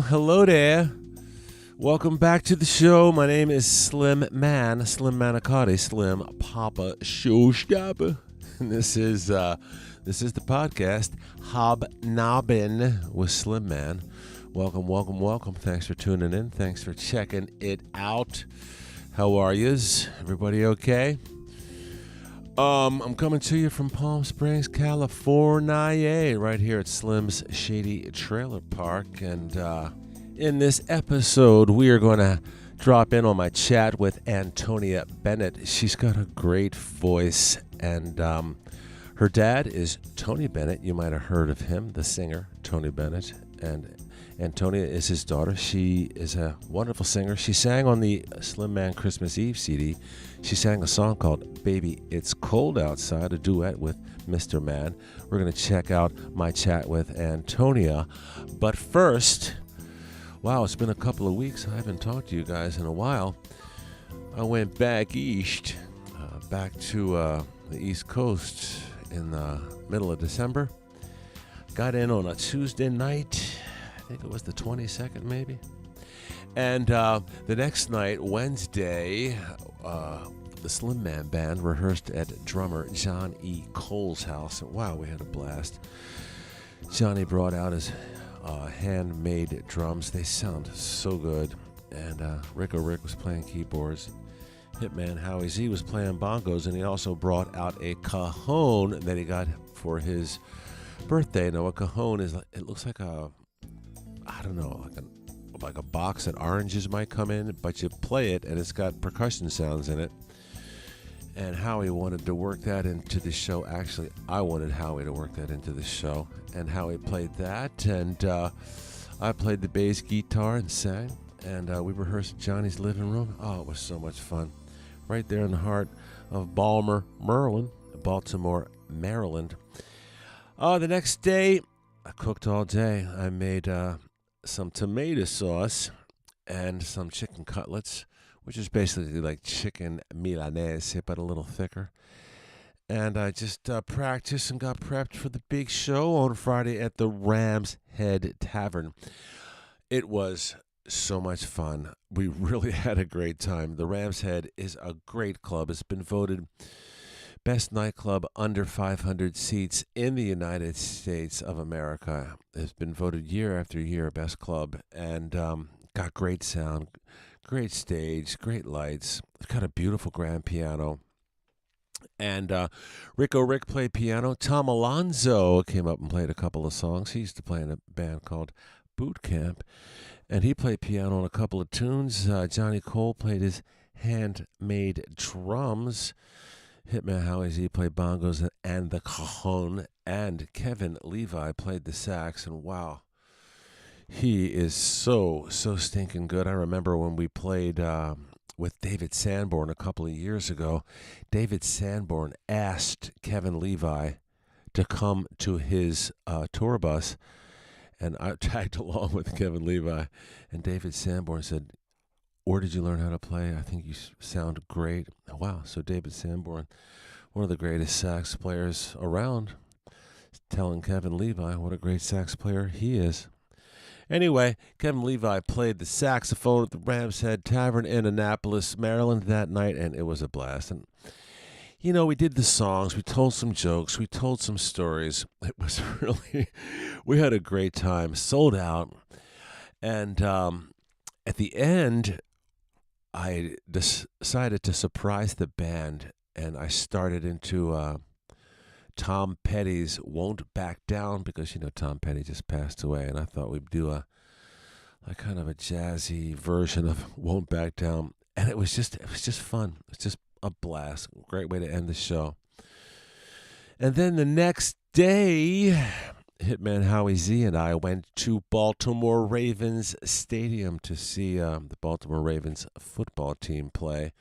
hello there. Welcome back to the show. My name is Slim Manicotti, Slim Papa Showstopper. And this is the podcast, Hobnobbin with Slim Man. Welcome. Thanks for tuning in. Thanks for checking it out. How are yous? Everybody okay? I'm coming to you from Palm Springs, California, right here at Slim's Shady Trailer Park. And in this episode, we are going to drop in on my chat with Antonia Bennett. She's got a great voice, and her dad is Tony Bennett. You might have heard of him, the singer, Tony Bennett. And Antonia is his daughter. She is a wonderful singer. She sang on the Slim Man Christmas Eve CD. She sang a song called Baby It's Cold Outside, a duet with Mr. Man. We're going to check out my chat with Antonia. But first, wow, it's been a couple of weeks. I haven't talked to you guys in a while. I went back east, back to the East Coast in the middle of December. Got in on a Tuesday night. I think it was the 22nd maybe. And the next night, Wednesday, the Slim Man Band rehearsed at drummer John E. Cole's house. And wow, we had a blast. Johnny brought out his handmade drums. They sound so good. And Rick was playing keyboards. Hitman Howie Z was playing bongos. And he also brought out a cajon that he got for his birthday. Now, a cajon is, it looks like a, I don't know, like a box that oranges might come in, but you play it and it's got percussion sounds in it. And Howie wanted to work that into the show. Actually, I wanted Howie to work that into the show, and Howie played that, and I played the bass guitar and sang, and we rehearsed in Johnny's living room. Oh, it was so much fun. Right there in the heart of Baltimore, Maryland. The next day, I cooked all day. I made some tomato sauce and some chicken cutlets, which is basically like chicken Milanese, but a little thicker. And I just practiced and got prepped for the big show on Friday at the Ram's Head Tavern. It was so much fun. We really had a great time. The Ram's Head is a great club. It's been voted best nightclub under 500 seats in the United States of America. It's been voted year after year best club, and got great sound, great stage, great lights. It's got a beautiful grand piano. And Rick played piano. Tom Alonzo came up and played a couple of songs. He used to play in a band called Boot Camp, and he played piano on a couple of tunes. Johnny Cole played his handmade drums. Hitman Howie Z played bongos and the cajon, and Kevin Levi played the sax, and wow, he is so stinking good. I remember when we played with David Sanborn a couple of years ago. David Sanborn asked Kevin Levi to come to his tour bus, and I tagged along with Kevin Levi, and David Sanborn said, "Where did you learn how to play? I think you sound great." Wow. So David Sanborn, one of the greatest sax players around, telling Kevin Levi what a great sax player he is. Anyway, Kevin Levi played the saxophone at the Ram's Head Tavern in Annapolis, Maryland that night, and it was a blast. And, you know, we did the songs, we told some jokes, we told some stories. It was really, we had a great time, sold out. And at the end, I decided to surprise the band, and I started into Tom Petty's Won't Back Down, because, you know, Tom Petty just passed away, and I thought we'd do a kind of a jazzy version of Won't Back Down, and it was just fun. It's just a blast. Great way to end the show. And then the next day, Hitman Howie Z and I went to Baltimore Ravens Stadium to see the Baltimore Ravens football team play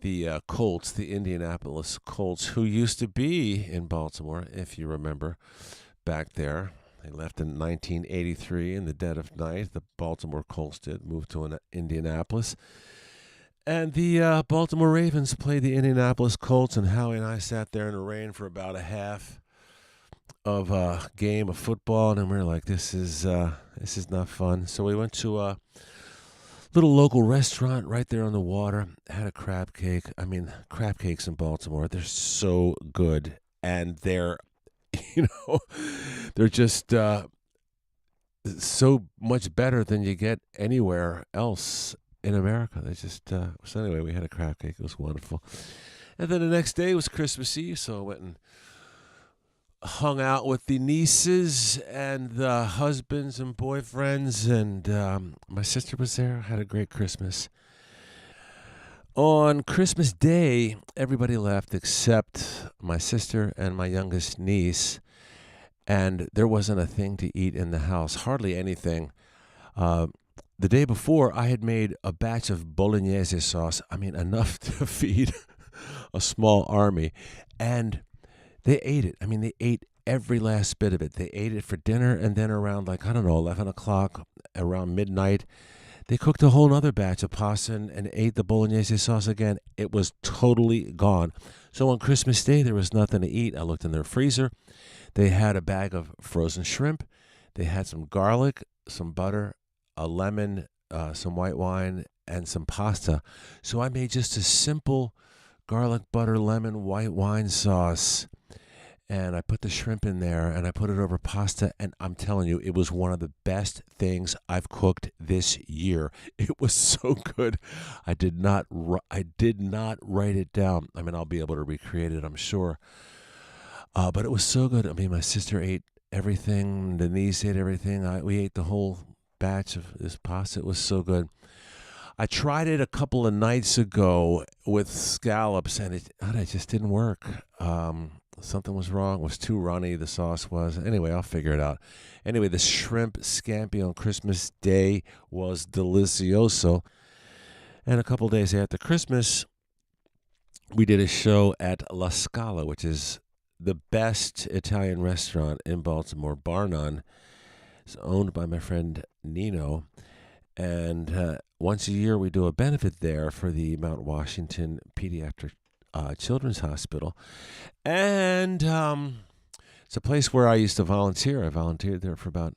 the Colts, the Indianapolis Colts, who used to be in Baltimore, if you remember, back there. They left in 1983 in the dead of night. The Baltimore Colts did, moved to Indianapolis. And the Baltimore Ravens played the Indianapolis Colts, and Howie and I sat there in the rain for about a half of a game of football, and then we were like, this is not fun. So we went to a little local restaurant right there on the water, had a crab cake. I mean, crab cakes in Baltimore, they're so good, and they're, they're just so much better than you get anywhere else in America. They just, so anyway, we had a crab cake. It was wonderful. And then the next day was Christmas Eve, so I went and hung out with the nieces and the husbands and boyfriends, and my sister was there. Had a great Christmas. On Christmas Day, everybody left except my sister and my youngest niece, and there wasn't a thing to eat in the house, hardly anything. The day before, I had made a batch of bolognese sauce, enough to feed a small army, and they ate it. They ate every last bit of it. They ate it for dinner, and then around 11 o'clock, around midnight, they cooked a whole other batch of pasta and ate the bolognese sauce again. It was totally gone. So on Christmas Day, there was nothing to eat. I looked in their freezer. They had a bag of frozen shrimp. They had some garlic, some butter, a lemon, some white wine, and some pasta. So I made just a simple garlic, butter, lemon, white wine sauce, and I put the shrimp in there, and I put it over pasta, and I'm telling you, it was one of the best things I've cooked this year. It was so good. I did not write it down. I'll be able to recreate it, I'm sure. But it was so good. My sister ate everything. The niece ate everything. We ate the whole batch of this pasta. It was so good. I tried it a couple of nights ago with scallops, and it just didn't work. Something was wrong. It was too runny, the sauce was. Anyway, I'll figure it out. Anyway, the shrimp scampi on Christmas Day was delicioso. And a couple days after Christmas, we did a show at La Scala, which is the best Italian restaurant in Baltimore, bar none. It's owned by my friend Nino. And once a year, we do a benefit there for the Mount Washington Pediatric Children's Hospital. And it's a place where I used to volunteer. I volunteered there for about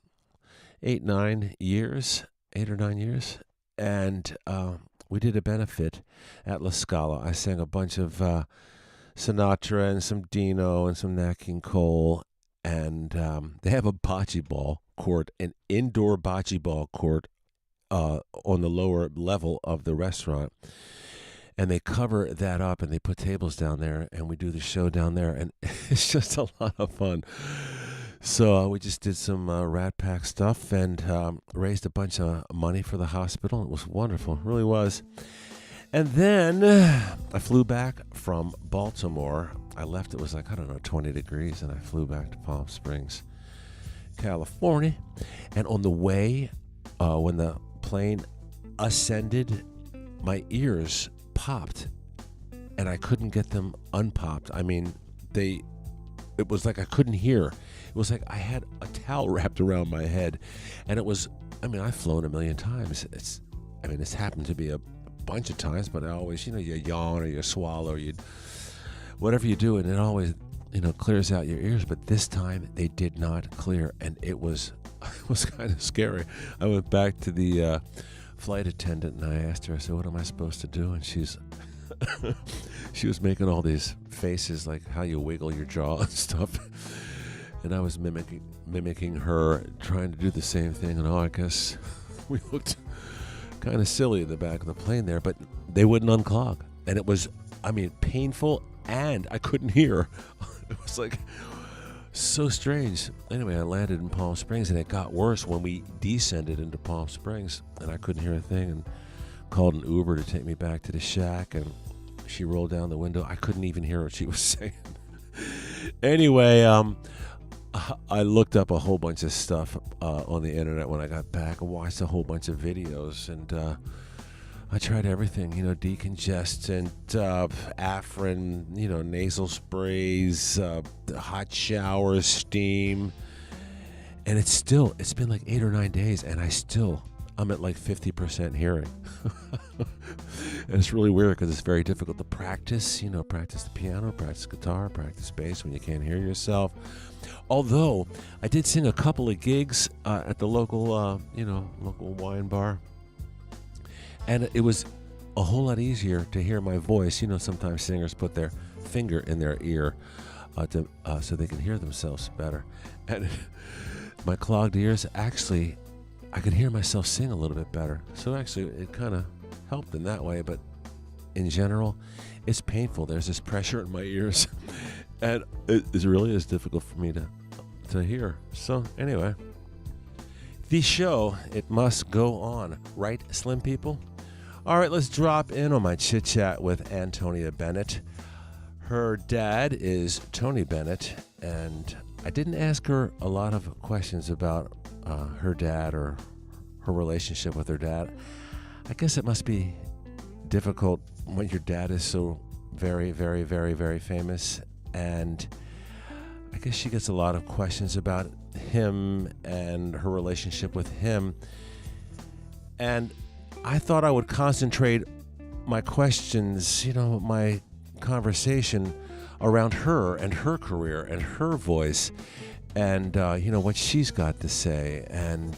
8 or 9 years. And we did a benefit at La Scala. I sang a bunch of Sinatra and some Dino and some Nat King Cole. And they have a bocce ball court, an indoor bocce ball court on the lower level of the restaurant. And they cover that up, and they put tables down there, and we do the show down there, and it's just a lot of fun. So we just did some Rat Pack stuff and raised a bunch of money for the hospital. It was wonderful, it really was. And then I flew back from Baltimore. I left, it was 20 degrees, and I flew back to Palm Springs, California. And on the way, when the plane ascended, my ears popped, and I couldn't get them unpopped. It was like I couldn't hear. It was like I had a towel wrapped around my head, and it was, I've flown a million times. It's happened to be a bunch of times, but I always, you yawn or you swallow, or whatever you do, and it always, clears out your ears. But this time they did not clear, and it was kind of scary. I went back to the flight attendant, and I asked her, I said, what am I supposed to do? And she was making all these faces like how you wiggle your jaw and stuff, and I was mimicking her, trying to do the same thing. And I guess we looked kind of silly in the back of the plane there, but they wouldn't unclog, and it was painful, and I couldn't hear. It was so strange. Anyway, I landed in Palm Springs, and it got worse when we descended into Palm Springs, and I couldn't hear a thing, and called an Uber to take me back to the shack, and she rolled down the window. I couldn't even hear what she was saying. Anyway, I looked up a whole bunch of stuff on the internet when I got back. I watched a whole bunch of videos, and I tried everything, decongestant, Afrin, nasal sprays, hot showers, steam. And it's been 8 or 9 days, and I'm at 50% hearing. And it's really weird because it's very difficult to practice. Practice the piano, practice guitar, practice bass when you can't hear yourself. Although I did sing a couple of gigs at the local, local wine bar, and it was a whole lot easier to hear my voice. Sometimes singers put their finger in their ear so they can hear themselves better. And my clogged ears, actually, I could hear myself sing a little bit better. So actually, it kind of helped in that way. But in general, it's painful. There's this pressure in my ears, and it really is difficult for me to hear. So anyway, the show, it must go on. Right, Slim people? All right, let's drop in on my chit-chat with Antonia Bennett. Her dad is Tony Bennett, and I didn't ask her a lot of questions about her dad or her relationship with her dad. I guess it must be difficult when your dad is so very, very, very, very famous, and I guess she gets a lot of questions about him and her relationship with him. And I thought I would concentrate my questions, my conversation around her and her career and her voice and, what she's got to say. And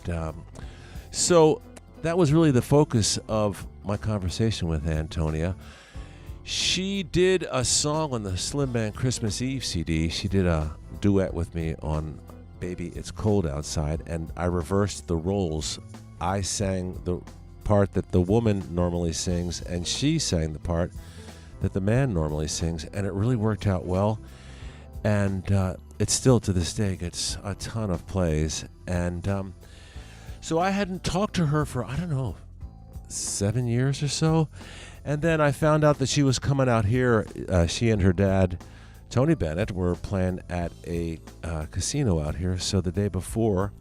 so that was really the focus of my conversation with Antonia. She did a song on the Slim Band Christmas Eve CD. She did a duet with me on Baby It's Cold Outside, and I reversed the roles. I sang the part that the woman normally sings, and she sang the part that the man normally sings, and it really worked out well. And it still to this day gets a ton of plays. And so I hadn't talked to her for, 7 years or so. And then I found out that she was coming out here. She and her dad, Tony Bennett, were playing at a casino out here. So the day before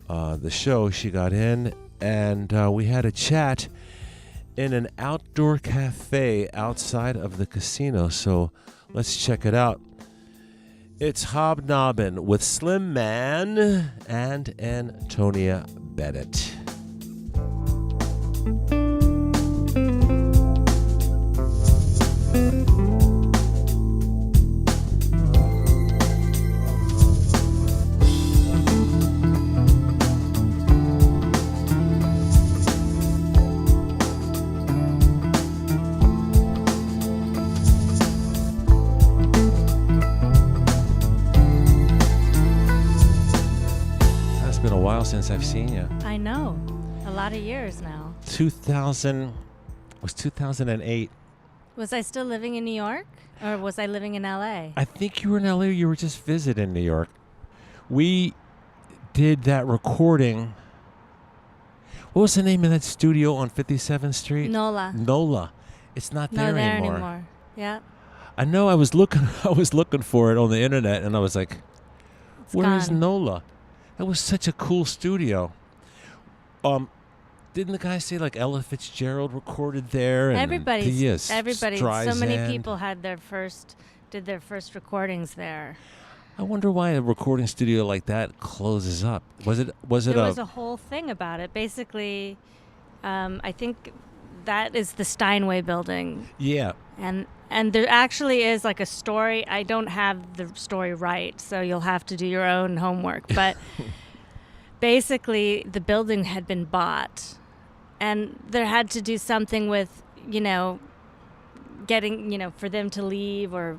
the show, she got in, and we had a chat in an outdoor cafe outside of the casino. So let's check it out. It's Hobnobbin with Slim Man and Antonia Bennett. Since I've seen you. I know. A lot of years now. 2008. Was I still living in New York? Or was I living in L.A.? I think you were in L.A. You were just visiting New York. We did that recording. What was the name of that studio on 57th Street? NOLA. It's not there anymore. Yeah. I know. I was looking for it on the internet, and I was like, "Where is NOLA?" That was such a cool studio. Didn't the guy say like Ella Fitzgerald recorded there? And everybody. So Streisand. many people did their first recordings there. I wonder why a recording studio like that closes up. There was a whole thing about it. Basically, I think that is the Steinway building. Yeah. And there actually is like a story. I don't have the story right, so you'll have to do your own homework. But basically, the building had been bought, and there had to do something with, getting, for them to leave, or,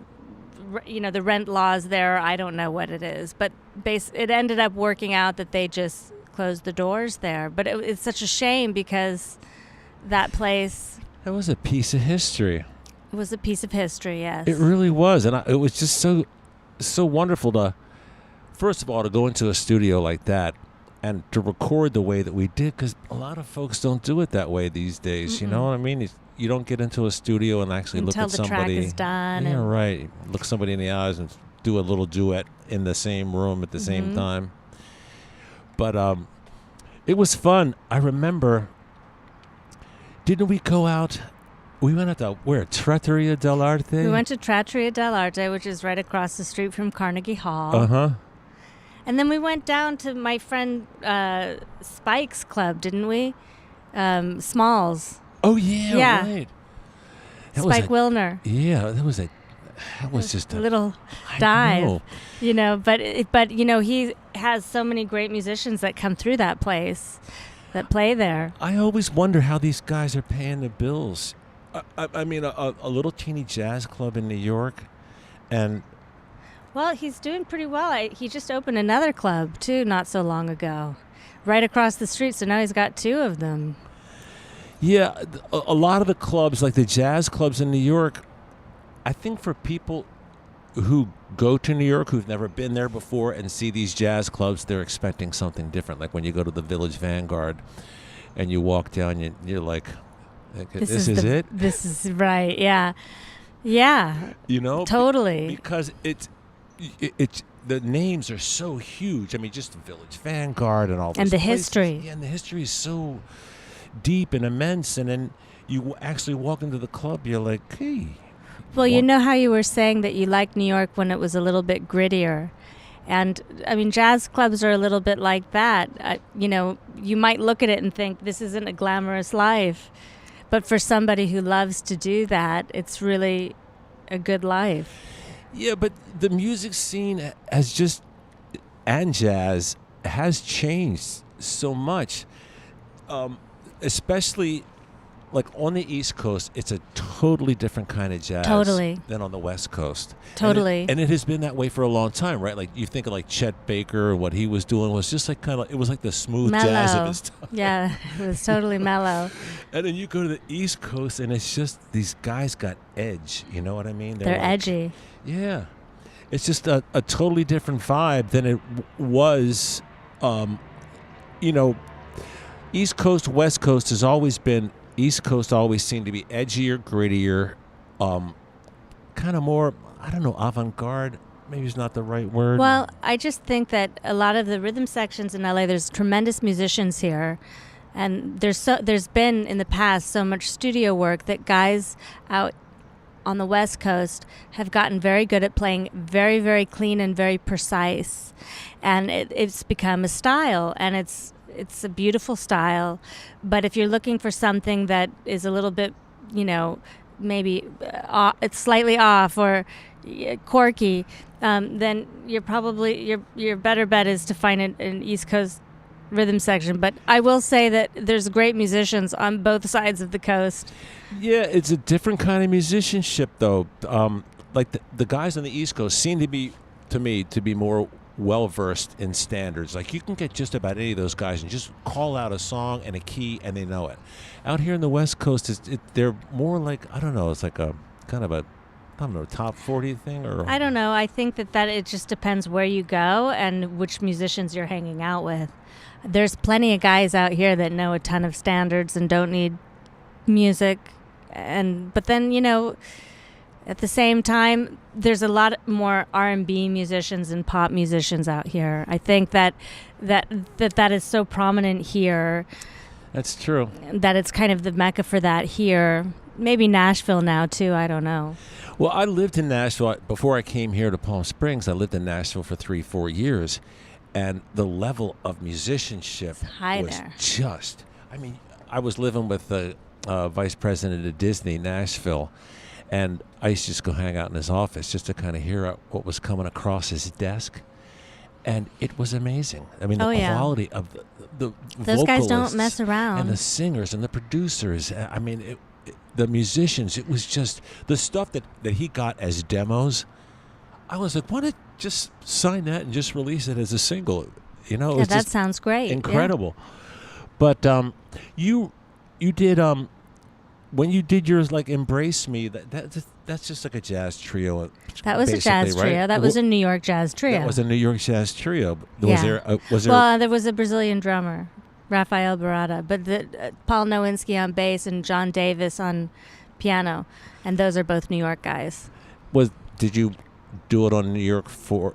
the rent laws there. I don't know what it is. But it ended up working out that they just closed the doors there. But it's such a shame because that place... That was a piece of history. It was a piece of history, yes. It really was. And it was just so wonderful to, first of all, to go into a studio like that and to record the way that we did, because a lot of folks don't do it that way these days. Mm-mm. You know what I mean? You don't get into a studio and actually look at somebody. Until the track is done. Yeah, right. Look somebody in the eyes and do a little duet in the same room at the same time. But it was fun. I remember, didn't we go out... We went out to, where? Trattoria dell'Arte? We went to Trattoria dell'Arte, which is right across the street from Carnegie Hall. Uh-huh. And then we went down to my friend Spike's club, didn't we? Smalls. Oh, yeah, right. Spike Wilner. Yeah, that was just a little dive. But he has so many great musicians that come through that place, that play there. I always wonder how these guys are paying the bills. I mean, a little teeny jazz club in New York, and... Well, he's doing pretty well. He just opened another club, too, not so long ago, right across the street, so now he's got 2 of them. Yeah, a lot of the clubs, like the jazz clubs in New York, I think for people who go to New York, who've never been there before and see these jazz clubs, they're expecting something different. Like when you go to the Village Vanguard and you walk down, you're like, this is it? This is right, yeah. Yeah. Totally. Because it's the names are so huge. I mean, just the Village Vanguard and all those and the places. History. Yeah, and the history is so deep and immense. And then you actually walk into the club, you're like, hey. Well, you know how you were saying that you liked New York when it was a little bit grittier. And, I mean, jazz clubs are a little bit like that. You might look at it and think, this isn't a glamorous life. But for somebody who loves to do that, it's really a good life. Yeah, but the music scene and jazz has changed so much. Especially... Like on the East Coast, it's a totally different kind of jazz than on the West Coast. Totally. And it has been that way for a long time, right? Like you think of like Chet Baker and what he was doing was just like it was like the smooth mellow. Jazz of his time. Yeah, it was totally mellow. And then you go to the East Coast and it's just these guys got edge, you know what I mean? They're edgy. Yeah. It's just a totally different vibe than it was, East Coast, West Coast has always been... East Coast always seemed to be edgier, grittier, kind of more, I don't know, avant-garde. Maybe it's not the right word. Well, I just think that a lot of the rhythm sections in LA, there's tremendous musicians here. And there's been in the past so much studio work that guys out on the West Coast have gotten very good at playing very, very clean and very precise. And it's become a style, and it's a beautiful style. But if you're looking for something that is a little bit, maybe it's slightly off or quirky, then you're probably your better bet is to find an East Coast rhythm section. But I will say that there's great musicians on both sides of the coast. Yeah, it's a different kind of musicianship, though. Like the guys on the East Coast seem to be, to me, to be more well-versed in standards. Like you can get just about any of those guys and just call out a song and a key and they know it. Out here in the West Coast, they're more like, I don't know, it's like a kind of a, I don't know, top 40 thing? Or I don't know. I think that it just depends where you go and which musicians you're hanging out with. There's plenty of guys out here that know a ton of standards and don't need music. But then, at the same time, there's a lot more R&B musicians and pop musicians out here. I think that is so prominent here. That's true. That it's kind of the mecca for that here. Maybe Nashville now, too. I don't know. Well, I lived in Nashville. Before I came here to Palm Springs, I lived in Nashville for 3-4 years. And the level of musicianship was just... I mean, I was living with the vice president of Disney, Nashville. And I used to just go hang out in his office just to kind of hear what was coming across his desk. And it was amazing. I mean, the quality of the those guys don't mess around. And the singers and the producers. I mean, the musicians, it was just the stuff that he got as demos. I was like, why don't just sign that and just release it as a single? Yeah, that sounds great. Incredible. Yeah. But you did... when you did yours, like Embrace Me, that's just like a jazz trio. That was a jazz trio. Right? That was a New York jazz trio. That was a New York jazz trio. Yeah. Well, there was a Brazilian drummer, Rafael Barada, but Paul Nowinski on bass and John Davis on piano, and those are both New York guys. Did you do it in New York for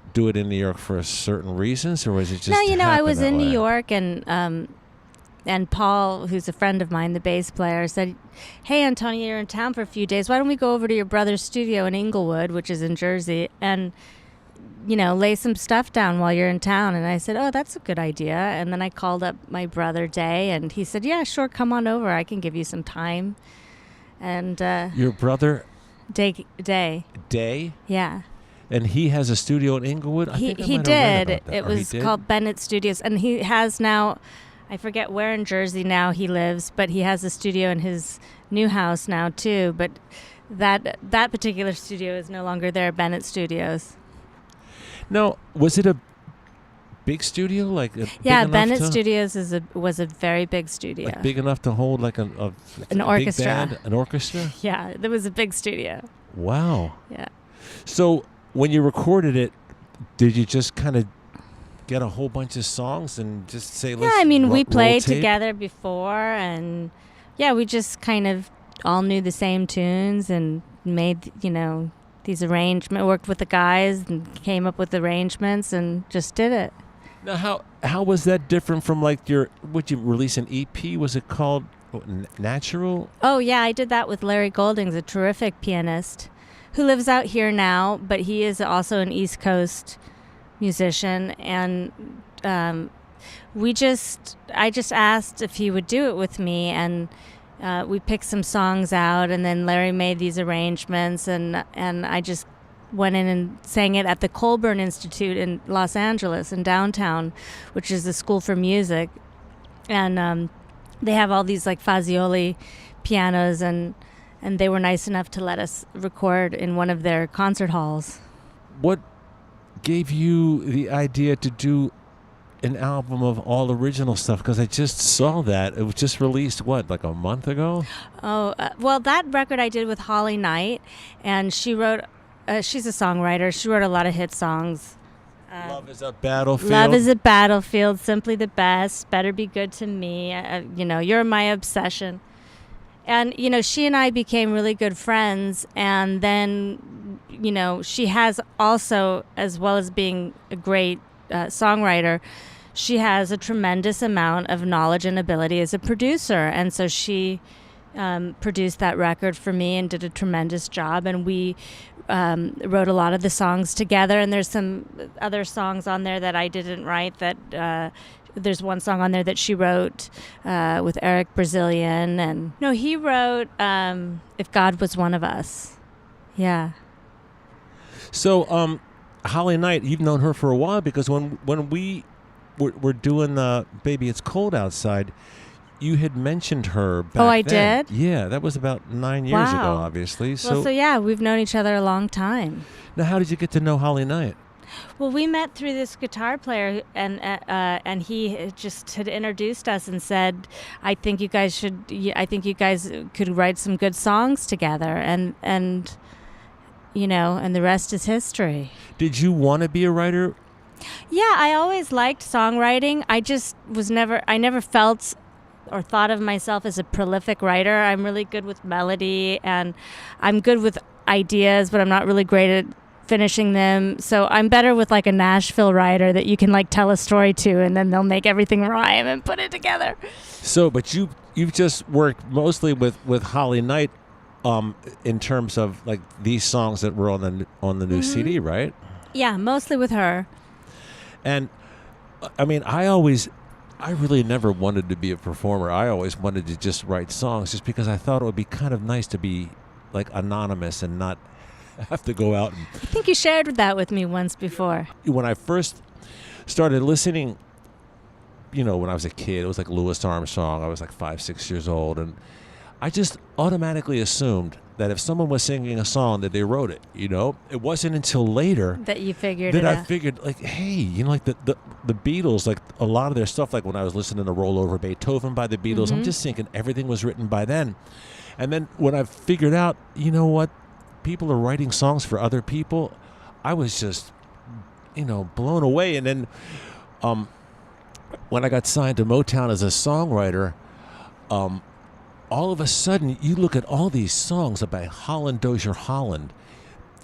certain reasons, or was it just? No, I was in New York and Paul, who's a friend of mine, the bass player, said, "Hey, Antonia, you're in town for a few days. Why don't we go over to your brother's studio in Inglewood, which is in Jersey, and, lay some stuff down while you're in town?" And I said, "Oh, that's a good idea." And then I called up my brother, Day, and he said, "Yeah, sure, come on over. I can give you some time." And Your brother Day. Day, Yeah. and he has a studio in Inglewood. I think I He might have read did. about that. It Or he was did? called Bennett Studios, and he has now, I forget where in Jersey now he lives, but he has a studio in his new house now too. But that particular studio is no longer there, Bennett Studios. No, was it a big studio? Like Yeah, big Bennett enough to, Studios was a very big studio. like big enough to hold like a An big orchestra. band, an orchestra. Yeah, there was a big studio. Wow. Yeah. So when you recorded it, did you just kind of get a whole bunch of songs and just say, let's Yeah, I mean, we roll played tape? together before, and yeah, we just kind of all knew the same tunes and made, these arrangements, worked with the guys and came up with arrangements and just did it. Now, how was that different from like would you release an EP? Was it called Natural? Oh, yeah, I did that with Larry Golding's a terrific pianist who lives out here now, but he is also an East Coast musician. And I just asked if he would do it with me, and we picked some songs out, and then Larry made these arrangements, and I just went in and sang it at the Colburn Institute in Los Angeles, in downtown, which is a school for music. And they have all these like Fazioli pianos, and they were nice enough to let us record in one of their concert halls. What gave you the idea to do an album of all original stuff? Because I just saw that. It was just released, like a month ago? Oh, well, that record I did with Holly Knight, and she wrote, she's a songwriter. She wrote a lot of hit songs. Love is a Battlefield. Love is a Battlefield, Simply the Best, Better Be Good to Me, You're My Obsession. And, she and I became really good friends. And then, she has also, as well as being a great songwriter, she has a tremendous amount of knowledge and ability as a producer. And so she produced that record for me and did a tremendous job. And we wrote a lot of the songs together. And there's some other songs on there that I didn't write that... There's one song on there that she wrote with Eric Brazilian. And no, he wrote If God Was One of Us. Yeah. So, Holly Knight, you've known her for a while, because when we were doing the Baby It's Cold Outside, you had mentioned her back Oh, I then. did? Yeah, that was about 9 years ago, Wow. obviously. So yeah, we've known each other a long time. Now, how did you get to know Holly Knight? Well, we met through this guitar player, and he just had introduced us and said, I think you guys could write some good songs together, and the rest is history. Did you want to be a writer? Yeah, I always liked songwriting. I never felt or thought of myself as a prolific writer. I'm really good with melody, and I'm good with ideas, but I'm not really great at finishing them. So I'm better with like a Nashville writer that you can like tell a story to, and then they'll make everything rhyme and put it together. So, but you've just worked mostly with Holly Knight, in terms of like these songs that were on the new CD, right? Yeah, mostly with her. And I mean, I really never wanted to be a performer. I always wanted to just write songs, just because I thought it would be kind of nice to be like anonymous and not have to go out. I think you shared that with me once before. When I first started listening, when I was a kid, it was like Louis Armstrong. I was like 5, 6 years old, and I just automatically assumed that if someone was singing a song, that they wrote it. It wasn't until later that you figured that it I out. figured, like, hey, like the Beatles, like a lot of their stuff, like when I was listening to Roll Over Beethoven by the Beatles, I'm just thinking everything was written by then. And then when I figured out, what, people are writing songs for other people, I was just, blown away. And then when I got signed to Motown as a songwriter, all of a sudden, you look at all these songs by Holland Dozier Holland.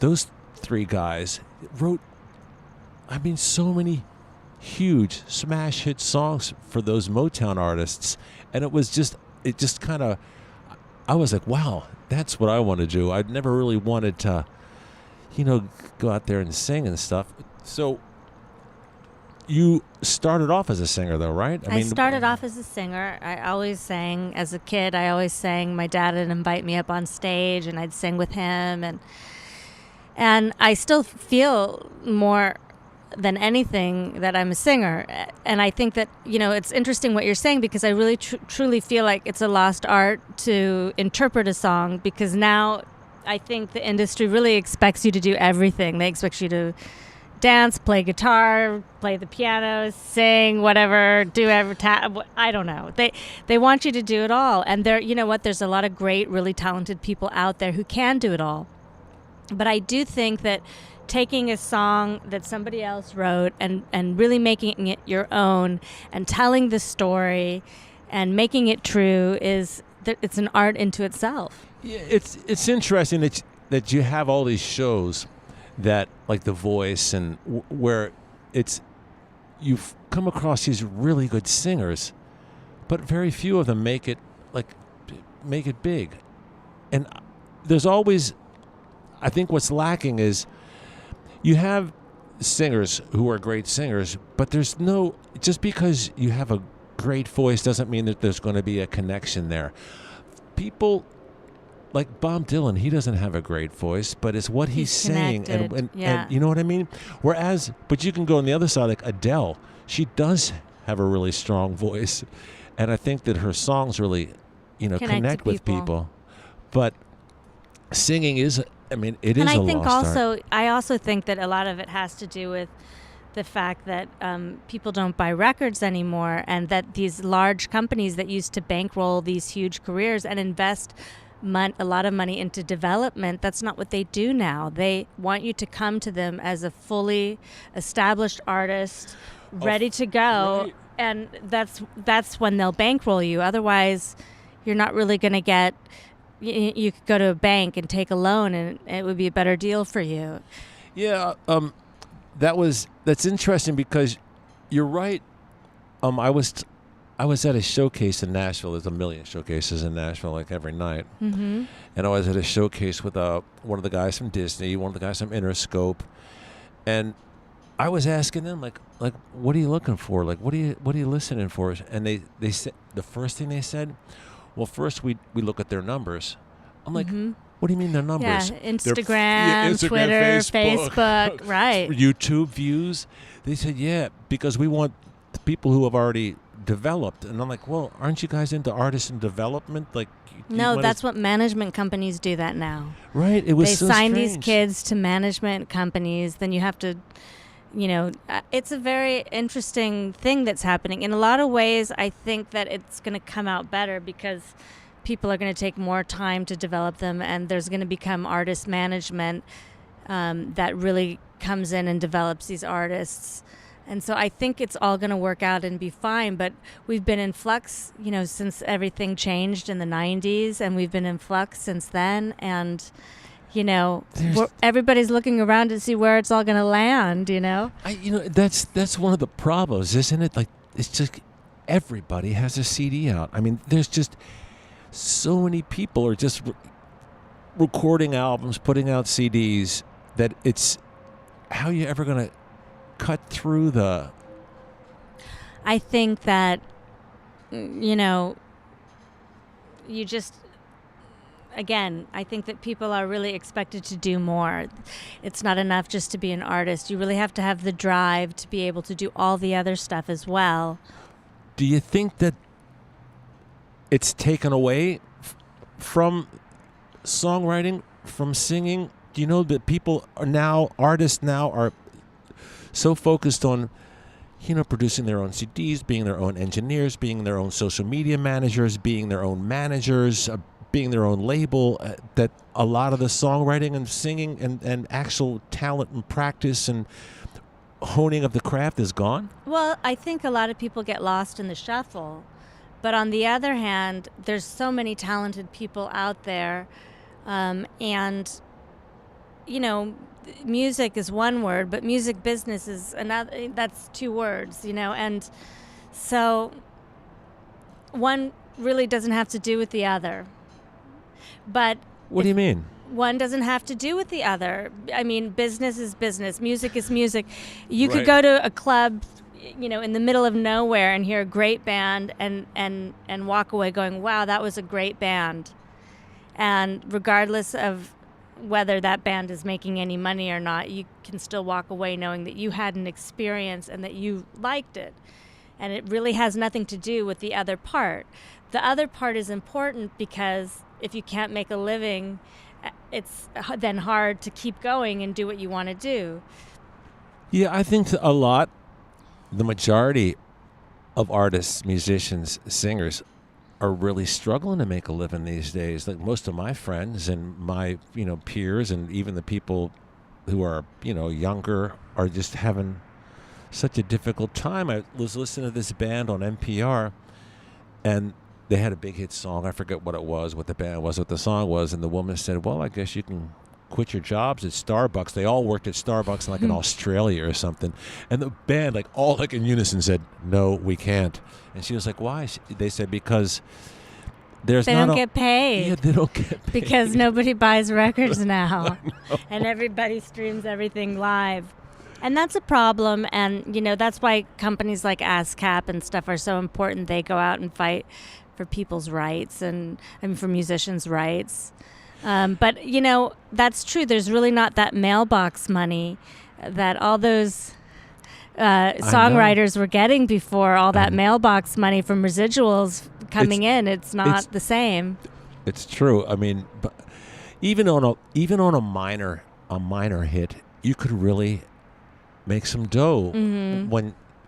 Those three guys wrote, so many huge smash hit songs for those Motown artists. And it just kind of, I was like, wow, that's what I want to do. I'd never really wanted to, go out there and sing and stuff. So you started off as a singer, though, right? I started off as a singer. I always sang as a kid. I always sang. My dad would invite me up on stage, and I'd sing with him. And I still feel more than anything that I'm a singer. And I think that, it's interesting what you're saying, because I really truly feel like it's a lost art to interpret a song, because now I think the industry really expects you to do everything. They expect you to dance, play guitar, play the piano, sing, whatever, do I don't know. They want you to do it all. And there's a lot of great, really talented people out there who can do it all. But I do think that taking a song that somebody else wrote and really making it your own and telling the story and making it true it's an art into itself. Yeah, it's interesting that you have all these shows that, like The Voice, and where you've come across these really good singers, but very few of them make it big. And there's always, I think what's lacking is you have singers who are great singers, but just because you have a great voice doesn't mean that there's going to be a connection there. People like Bob Dylan, he doesn't have a great voice, but it's what he's saying, and you know what I mean? But you can go on the other side, like Adele. She does have a really strong voice, and I think that her songs really, connect with people. But singing is, it is a lost art. I also think that a lot of it has to do with the fact that people don't buy records anymore, and that these large companies that used to bankroll these huge careers and invest a lot of money into development, that's not what they do now. They want you to come to them as a fully established artist, ready to go, right. And that's when they'll bankroll you. Otherwise, you're not really going to get. You could go to a bank and take a loan, and it would be a better deal for you. Yeah, that's interesting, because you're right. I was at a showcase in Nashville. There's a million showcases in Nashville, like every night. Mm-hmm. And I was at a showcase with one of the guys from Disney, one of the guys from Interscope, and I was asking them like, what are you looking for? Like, what are you listening for? And they said, the first thing they said, well, first we look at their numbers. I'm like, what do you mean their numbers? Yeah, Instagram, Twitter, Facebook, right? YouTube views. They said, yeah, because we want the people who have already developed. And I'm like, well, aren't you guys into artists and development? Like, no, that's what management companies do that now. Right. It was they so sign strange. These kids to management companies. Then you have to, it's a very interesting thing that's happening. In a lot of ways, I think that it's going to come out better, because people are going to take more time to develop them, and there's going to become artist management that really comes in and develops these artists. And so I think it's all going to work out and be fine. But we've been in flux, since everything changed in the 90s, and we've been in flux since then. And, everybody's looking around to see where it's all going to land, That's one of the problems, isn't it? Like, it's just everybody has a CD out. I mean, there's just so many people are just recording albums, putting out CDs, that it's, how are you ever going to cut through the... I think that, you just, again, I think that people are really expected to do more. It's not enough just to be an artist. You really have to have the drive to be able to do all the other stuff as well. Do you think that it's taken away from songwriting, from singing? Do you know that artists now are so focused on, producing their own CDs, being their own engineers, being their own social media managers, being their own managers, being their own label, that a lot of the songwriting and singing and actual talent and practice and honing of the craft is gone? Well, I think a lot of people get lost in the shuffle. But on the other hand, there's so many talented people out there, and, music is one word, but music business is another. That's two words, and so one really doesn't have to do with the other. But what do you mean? One doesn't have to do with the other. I mean, business is business. Music is music. You could go to a club in the middle of nowhere and hear a great band and walk away going, wow, that was a great band. And regardless of whether that band is making any money or not, you can still walk away knowing that you had an experience and that you liked it. And it really has nothing to do with the other part. The other part is important because if you can't make a living, it's then hard to keep going and do what you want to do. Yeah, I think the majority of artists, musicians, singers are really struggling to make a living these days. Like most of my friends and my, peers and even the people who are, younger are just having such a difficult time. I was listening to this band on NPR and they had a big hit song. I forget what it was, what the band was, what the song was. And the woman said, well, I guess you can quit your jobs at Starbucks. They all worked at Starbucks in Australia or something. And the band, all in unison said, no, we can't. And she was like, why? They said, because they don't get paid. Yeah, they don't get paid. Because nobody buys records now. And everybody streams everything live. And that's a problem. And, that's why companies like ASCAP and stuff are so important. They go out and fight for people's rights for musicians' rights. But, that's true. There's really not that mailbox money that all those songwriters were getting before, all that mailbox money from residuals coming in. It's not the same. It's true. I mean, but even on a minor hit, you could really make some dough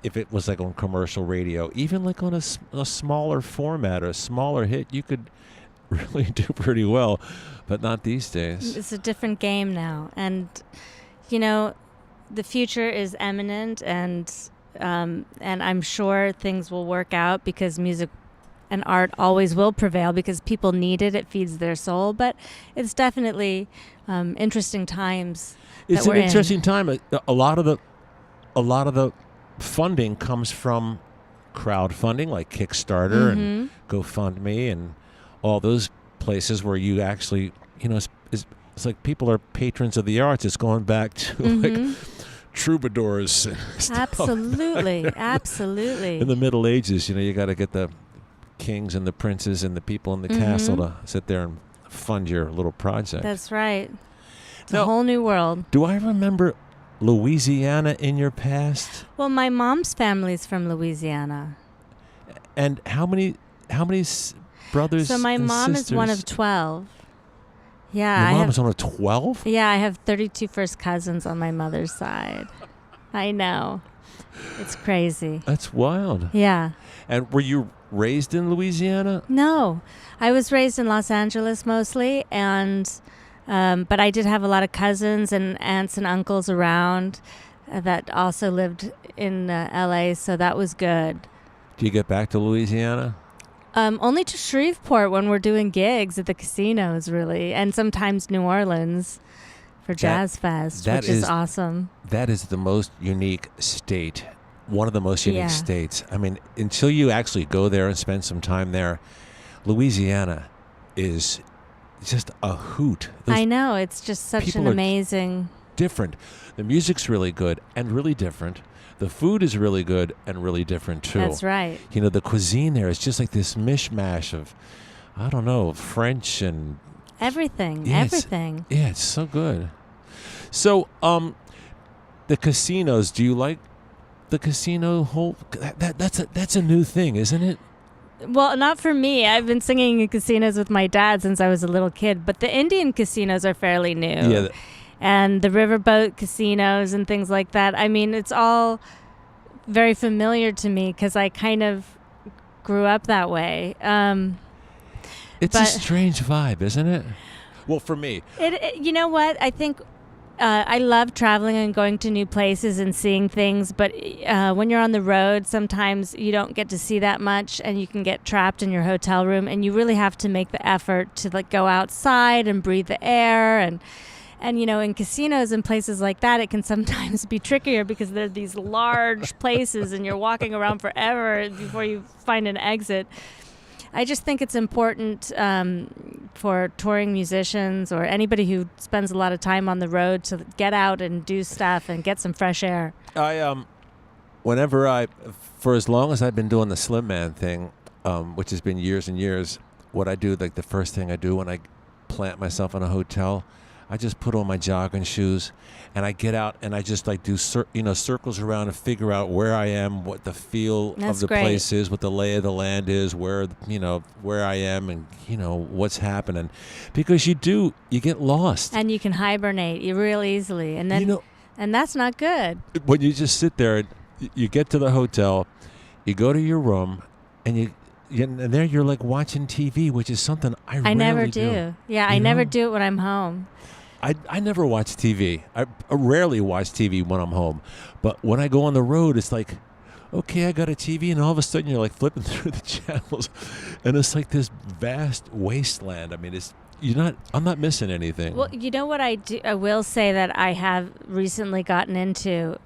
if it was on commercial radio. Even on a smaller format or a smaller hit, you could really do pretty well, but not these days. It's a different game now, and the future is imminent, and I'm sure things will work out because music and art always will prevail because people need it. It feeds their soul, but it's definitely interesting times. It's an interesting time. A lot of the funding comes from crowdfunding, like Kickstarter and GoFundMe and all those places where you actually, it's like people are patrons of the arts. It's going back to troubadours and stuff. Absolutely. Absolutely. In the Middle Ages, you got to get the kings and the princes and the people in the castle to sit there and fund your little project. That's right. It's a whole new world. Do I remember Louisiana in your past? Well, my mom's family's from Louisiana. And how many brothers? So my mom is one of 12. Yeah. Your mom is one of 12? Yeah, I have 32 first cousins on my mother's side. I know. It's crazy. That's wild. Yeah. And were you raised in Louisiana? No. I was raised in Los Angeles mostly, and but I did have a lot of cousins and aunts and uncles around that also lived in L.A., so that was good. Do you get back to Louisiana? Only to Shreveport when we're doing gigs at the casinos, really, and sometimes New Orleans for Jazz Fest, which is awesome. That is the most unique state, one of the most unique states. I mean, until you actually go there and spend some time there, Louisiana is just a hoot. I know, it's just such an amazing... different. The music's really good and really different. The food is really good and really different, too. That's right. The cuisine there is just like this mishmash of, I don't know, French and... everything. It's so good. So, the casinos, do you like the casino whole... That's a new thing, isn't it? Well, not for me. I've been singing in casinos with my dad since I was a little kid, but the Indian casinos are fairly new. Yeah. And the riverboat casinos and things like that. I mean, it's all very familiar to me because I kind of grew up that way. It's a strange vibe, isn't it? Well, for me. You know what? I think I love traveling and going to new places and seeing things, but when you're on the road, sometimes you don't get to see that much, and you can get trapped in your hotel room, and you really have to make the effort to go outside and breathe the air. And in casinos and places like that, it can sometimes be trickier because they're these large places and you're walking around forever before you find an exit. I just think it's important for touring musicians or anybody who spends a lot of time on the road to get out and do stuff and get some fresh air. for as long as I've been doing the Slim Man thing, which has been years and years, what I do, like the first thing I do when I plant myself in a hotel, I just put on my jogging shoes and I get out and I just like do circles around and figure out where I am, what the feel That's of the great. place is, what the lay of the land is, where I am, and what's happening, because you get lost. And you can hibernate real easily, and then and that's not good. When you just sit there and you get to the hotel, you go to your room, and and there you're like watching TV, which is something I never rarely do. Yeah, I never do it when I'm home. I never watch TV. I rarely watch TV when I'm home. But when I go on the road, it's like, okay, I got a TV, and all of a sudden you're like flipping through the channels, and it's like this vast wasteland. I mean, I'm not missing anything. Well, you know what I do? I will say that I have recently gotten into,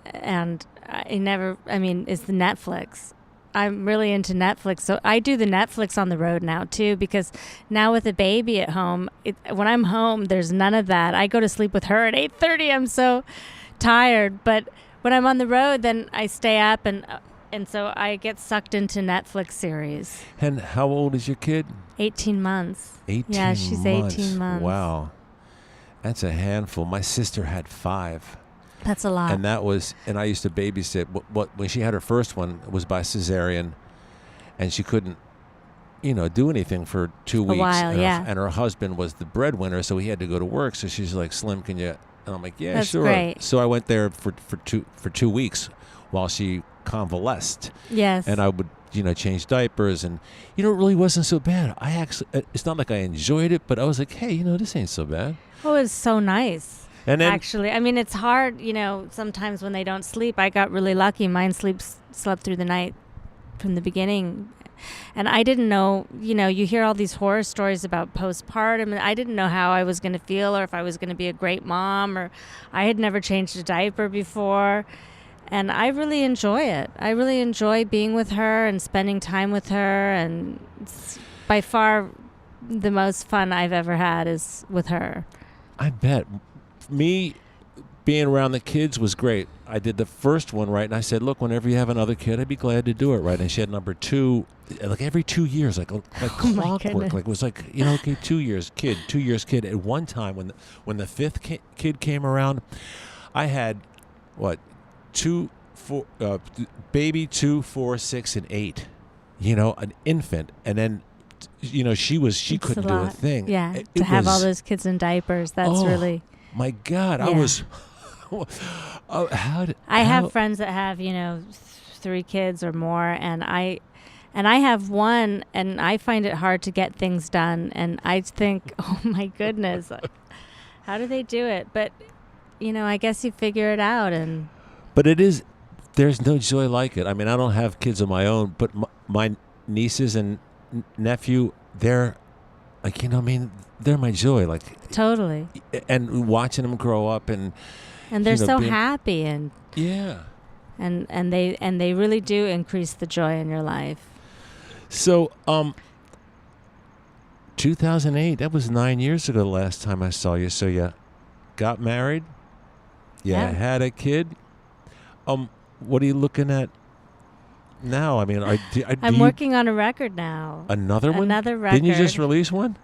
and is the Netflix. I'm really into Netflix, so I do the Netflix on the road now too, because now with a baby at home, when I'm home, there's none of that. I go to sleep with her at 8:30. I'm so tired, but when I'm on the road, then I stay up, and so I get sucked into Netflix series. And how old is your kid? 18 months. 18 Yeah, she's months. 18 months. Wow, that's a handful. My sister had 5. That's a lot. And I used to babysit. When she had her first one, it was by cesarean, and she couldn't, do anything for 2 weeks. A while, and and her husband was the breadwinner, so he had to go to work. So she's like, "Slim, can you?" And I'm like, "Yeah, That's sure." great. So I went there for 2 weeks while she convalesced. Yes. And I would, change diapers, and it really wasn't so bad. It's not like I enjoyed it, but I was like, "Hey, this ain't so bad." Oh, it's so nice. And then, actually, it's hard, sometimes when they don't sleep. I got really lucky. Mine slept through the night from the beginning. And I didn't know, you hear all these horror stories about postpartum, and I didn't know how I was going to feel, or if I was going to be a great mom, or I had never changed a diaper before. And I really enjoy it. I really enjoy being with her and spending time with her. And it's by far the most fun I've ever had is with her. I bet. Me being around the kids was great. I did the first one right, and I said, "Look, whenever you have another kid, I'd be glad to do it right." And she had number 2, like every 2 years, like clockwork. Like it was like, okay, 2 years kid, 2 years kid. At one time, when the 5th kid came around, I had baby 2, 4, 6, and 8. An infant, and then. She couldn't do a thing. Yeah, to have all those kids in diapers, that's really. My God, yeah. I was. I have friends that have 3 kids or more, and I have one, and I find it hard to get things done, and I think, oh my goodness, how do they do it? But I guess you figure it out, and. But there's no joy like it. I mean, I don't have kids of my own, but my nieces and nephew, they're like, they're my joy, like totally. And watching them grow up, and they're so happy, and yeah, and they really do increase the joy in your life. So 2008, that was 9 years ago the last time I saw you. So you got married, had a kid. What are you looking at now? I mean, I'm working on a record now. Another one? Another record. Didn't you just release one?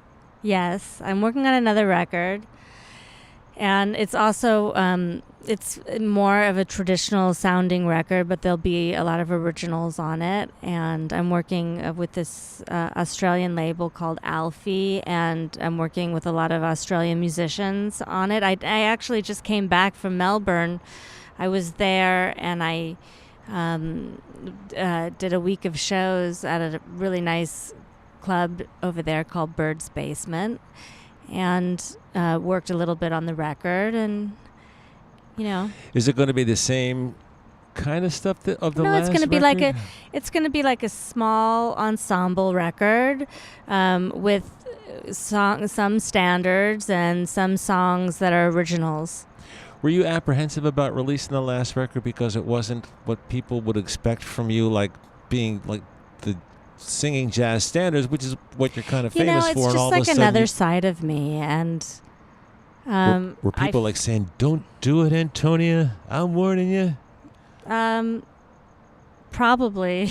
Yes, I'm working on another record. And it's also, it's more of a traditional sounding record, but there'll be a lot of originals on it. And I'm working with this Australian label called Alfie, and I'm working with a lot of Australian musicians on it. I actually just came back from Melbourne. I was there, and I did a week of shows at a really nice club over there called Bird's Basement, and worked a little bit on the record, and Is it going to be the same kind of stuff of the last record? No, it's going to be like a small ensemble record with some standards and some songs that are originals. Were you apprehensive about releasing the last record because it wasn't what people would expect from you, like being like the singing jazz standards, which is what you're kind of famous for? It's and just all like another side of me, and were people like saying, "Don't do it, Antonia, I'm warning you"? Probably.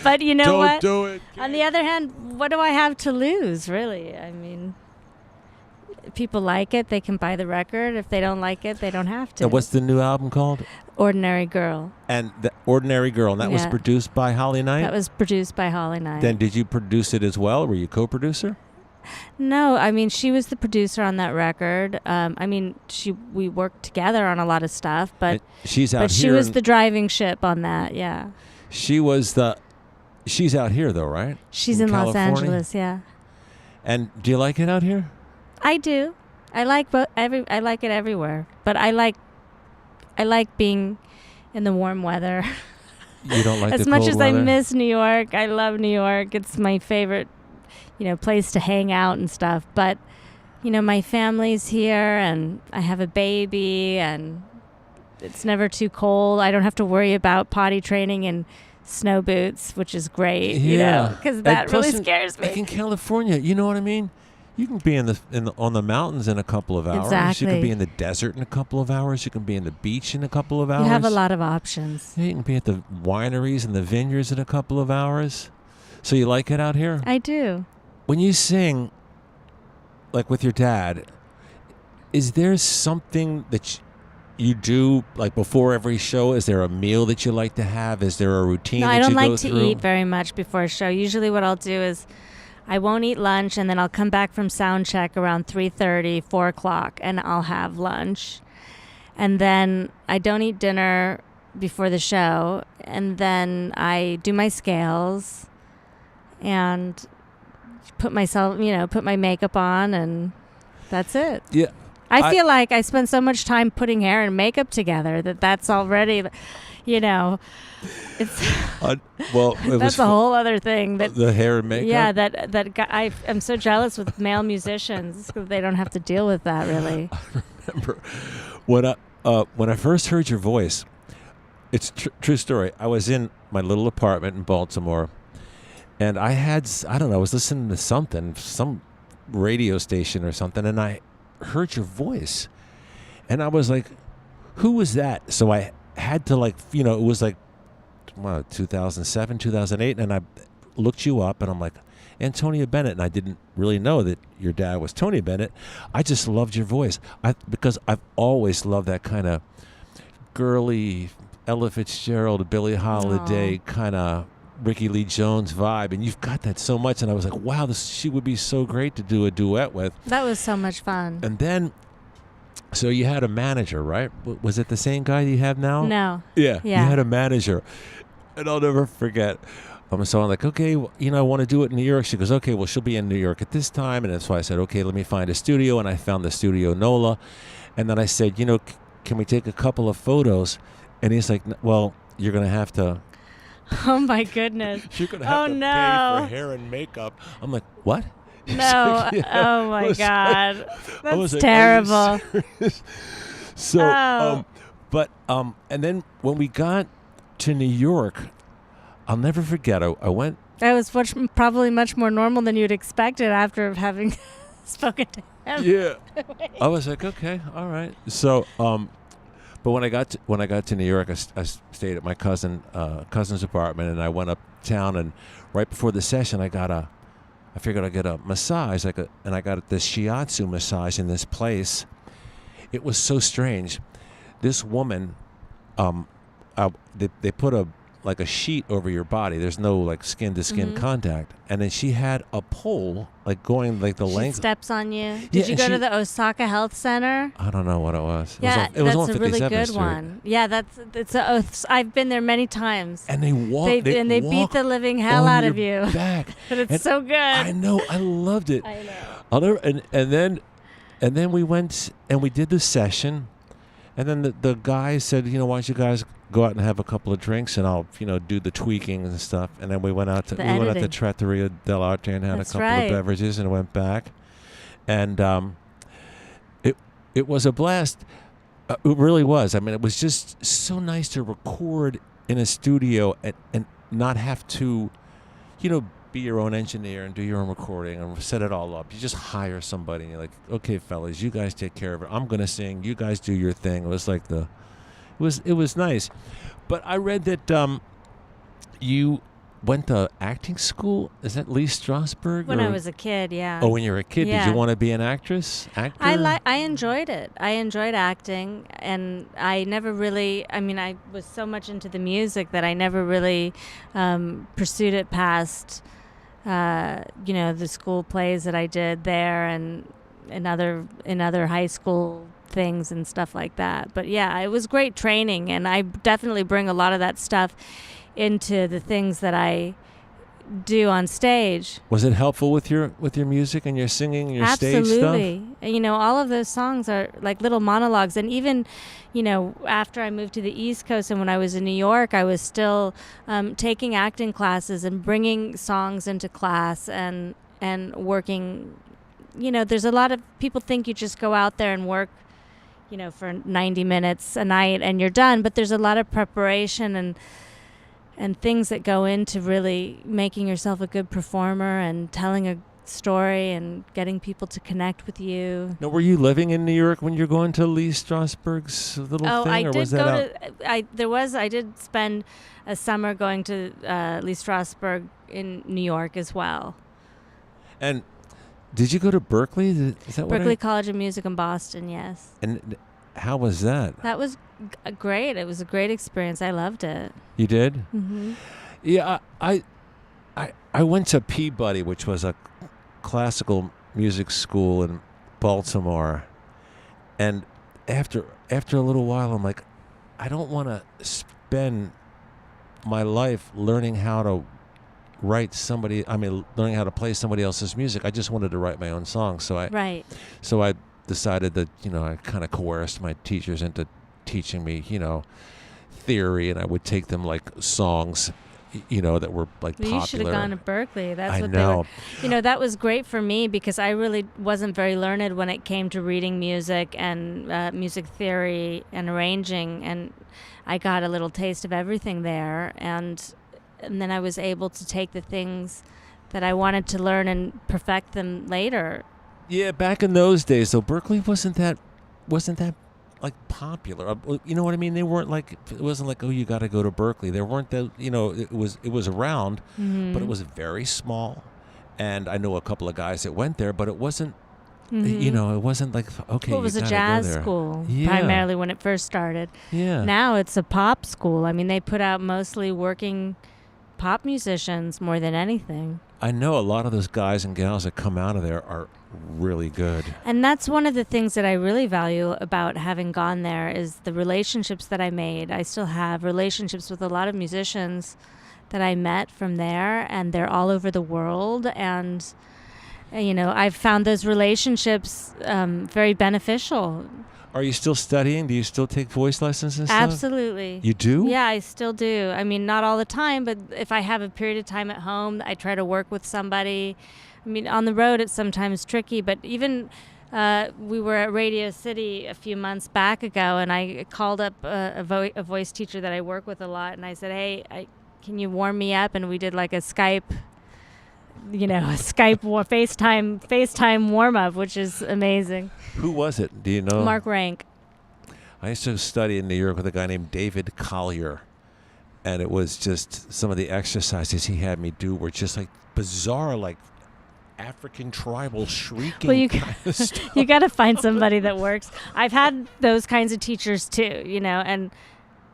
But you know Don't what? do it. On the other hand, what do I have to lose, really? I mean, if people like it, they can buy the record. If they don't like it, they don't have to. And what's the new album called? Ordinary Girl. And the Ordinary Girl, and that was produced by Holly Knight? That was produced by Holly Knight. Then did you produce it as well? Were you co-producer? No, I mean, she was the producer on that record. I mean, we worked together on a lot of stuff, but she's out here. But she was the driving ship on that, yeah. She's out here though, right? She's in Los California? Angeles, yeah. And do you like it out here? I do. I like I like it everywhere, but I like being in the warm weather. You don't like as the much cold as weather? I miss New York. I love New York. It's my favorite, place to hang out and stuff. But my family's here, and I have a baby, and it's never too cold. I don't have to worry about potty training and snow boots, which is great. Because that really scares me. Like in California, you know what I mean? You can be on the mountains in a couple of hours. Exactly. You can be in the desert in a couple of hours. You can be in the beach in a couple of hours. You have a lot of options. Yeah, you can be at the wineries and the vineyards in a couple of hours. So you like it out here? I do. When you sing, like with your dad, is there something that you do like before every show? Is there a meal that you like to have? Is there a routine that you go through? No, I don't like to eat very much before a show. Usually what I'll do is I won't eat lunch, and then I'll come back from sound check around 3:30, 4 o'clock, and I'll have lunch. And then I don't eat dinner before the show, and then I do my scales and put my makeup on, and that's it. Yeah. I feel like I spend so much time putting hair and makeup together that's already, it's that's a whole other thing. That the hair and makeup. Yeah, that guy. I'm so jealous with male musicians because they don't have to deal with that really. I remember when I first heard your voice. It's true story. I was in my little apartment in Baltimore, and I was listening to some radio station or something, and I heard your voice, and I was like, who was that? So I had to it was like 2007, 2008, and I looked you up, and I'm like, Antonia Bennett, and I didn't really know that your dad was Tony Bennett. I just loved your voice because I've always loved that kind of girly Ella Fitzgerald, Billie Holiday kind of Ricky Lee Jones vibe, and you've got that so much, and I was like, wow, she would be so great to do a duet with. That was so much fun. And then, so you had a manager, right? Was it the same guy you have now? No. Yeah. You had a manager, and I'll never forget. So I'm like, okay, I want to do it in New York. She goes, okay, well, she'll be in New York at this time, and that's why I said, okay, let me find a studio, and I found the Studio NOLA, and then I said, can we take a couple of photos? And he's like, well, you're going to have to. Oh my goodness! You're gonna have to pay for hair and makeup. I'm like, what? No! Like, oh my God! That's like, terrible. So, and then when we got to New York, I'll never forget. I went. That was probably much more normal than you'd expected after having spoken to him. Yeah. I was like, okay, all right. So, but when I got to New York, I stayed at my cousin's apartment, and I went uptown, and right before the session, I figured I'd get a massage, and I got this shiatsu massage in this place. It was so strange. This woman, they put a sheet over your body. There's no skin to skin contact, and then she had a pole going the length. She steps on you. Did you go to the Osaka Health Center? I don't know what it was. Yeah, it was that's on a really 57th good Street. one. Yeah, I've been there many times. And they walk. They beat the living hell out of you. Back. But it's so good. I know. I loved it. I know. And then we went and we did the session, and then the guy said, why don't you guys go out and have a couple of drinks, and I'll do the tweaking and stuff. And then we went out to Trattoria dell'Arte and had a couple of beverages and went back, and it was a blast. It really was. I mean, it was just so nice to record in a studio and not have to, be your own engineer and do your own recording and set it all up. You just hire somebody, and you're like, okay, fellas, you guys take care of it. I'm gonna sing. You guys do your thing. It was was nice. But I read that you went to acting school. Is that Lee Strasberg? When I was a kid, yeah. Oh, when you were a kid, Yeah. did you want to be an actor? I enjoyed it. I enjoyed acting, and I never really. I mean, I was so much into the music that I never really pursued it past, the school plays that I did there, and in other high school things and stuff like that. But yeah, it was great training, and I definitely bring a lot of that stuff into the things that I do on stage. Was it helpful with your music and your singing and your stage stuff? Absolutely. All of those songs are like little monologues. And even, after I moved to the East Coast and when I was in New York, I was still taking acting classes and bringing songs into class and working. There's a lot of people think you just go out there and work, for 90 minutes a night and you're done. But there's a lot of preparation and things that go into really making yourself a good performer and telling a story and getting people to connect with you. Now, were you living in New York when you're going to Lee Strasberg's little thing? I did spend a summer going to Lee Strasberg in New York as well. And did you go to Berkeley? Is that Berkeley College of Music in Boston, yes. And how was that? That was great. It was a great experience. I loved it. You did? Mm-hmm. Yeah, I went to Peabody, which was a classical music school in Baltimore, and after a little while, I'm like, I don't want to spend my life learning how to learning how to play somebody else's music. I just wanted to write my own songs. So I decided that, I kind of coerced my teachers into teaching me, theory, and I would take them like songs, that were like popular. You should have gone to Berkeley. That's what know. They were. That was great for me because I really wasn't very learned when it came to reading music and music theory and arranging, and I got a little taste of everything there, and then I was able to take the things that I wanted to learn and perfect them later. Yeah, back in those days, though, Berkeley wasn't that like popular. You know what I mean? They weren't like, it wasn't like, oh, you got to go to Berkeley. There weren't that, it was around, mm-hmm. but it was very small. And I know a couple of guys that went there, but it wasn't, mm-hmm. it wasn't like, okay, well, it was a jazz school primarily when it first started. Yeah. Now it's a pop school. I mean, they put out mostly working pop musicians more than anything. I know a lot of those guys and gals that come out of there are really good. And that's one of the things that I really value about having gone there is the relationships that I made. I still have relationships with a lot of musicians that I met from there, and they're all over the world. And, I've found those relationships very beneficial. Are you still studying? Do you still take voice lessons and stuff? Absolutely. You do? Yeah, I still do. I mean, not all the time, but if I have a period of time at home, I try to work with somebody. I mean, on the road, it's sometimes tricky, but even we were at Radio City a few months back ago, and I called up a voice teacher that I work with a lot, and I said, hey, can you warm me up? And we did like a Skype, FaceTime warm-up, which is amazing. Who was it? Do you know? Mark Rank. I used to study in New York with a guy named David Collier, and it was just some of the exercises he had me do were just like bizarre, like African tribal shrieking kind of stuff. You got to find somebody that works. I've had those kinds of teachers too, and